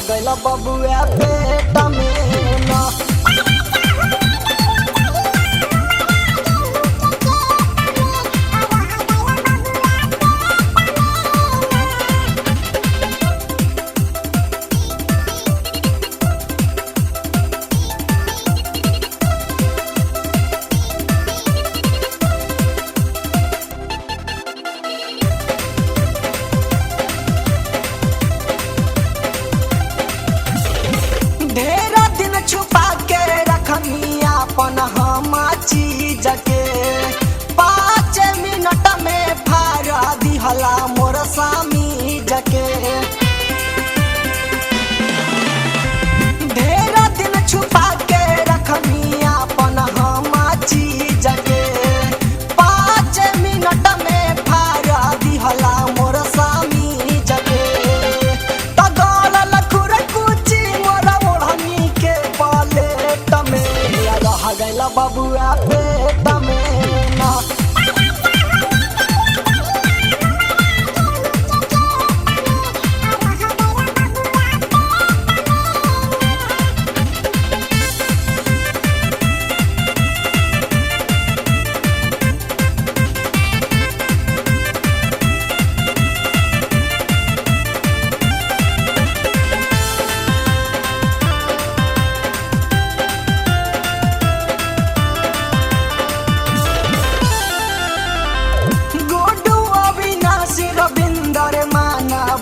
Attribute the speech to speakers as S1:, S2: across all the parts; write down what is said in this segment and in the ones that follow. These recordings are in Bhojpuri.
S1: गइल बबुआ पेट में ना। ढेरा दिन छुपा के रखनी अपन हम चीज के 5 मिनट में फाड़ दिहला मोर स्वामी जके। ढेरा दिन छुपा के रखनी अपन हम चीज के 5 मिनट में फाड़ दिहला मोर स्वामी जके। गैला बबुआ पेट में ना।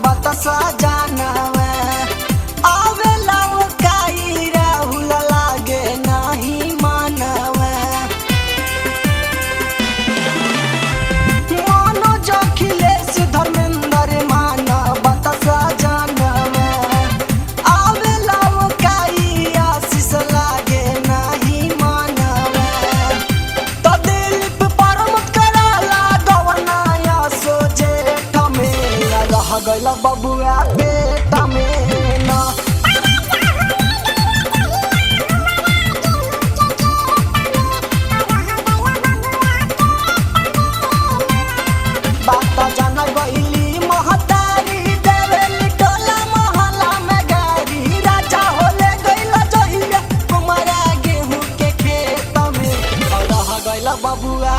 S1: बतसा जानवे आवेला वो काई राहुल लागे नहीं मानवे। मानो जो अखिलेश धर्मेंद्र मान बतसा जानवे आवेला वो काई आशीष लागे नहीं मानवे। तो दिलीप परमत कराला गवनाया सोचे ठमे रह गइल बबुआ पेट में ना। बात जान गइली महतारी देवेली टोला मोहल्ला में गारी। राजा होले गइल जहिया कुमारा गेहूं के खेत में रह गइल बबुआ।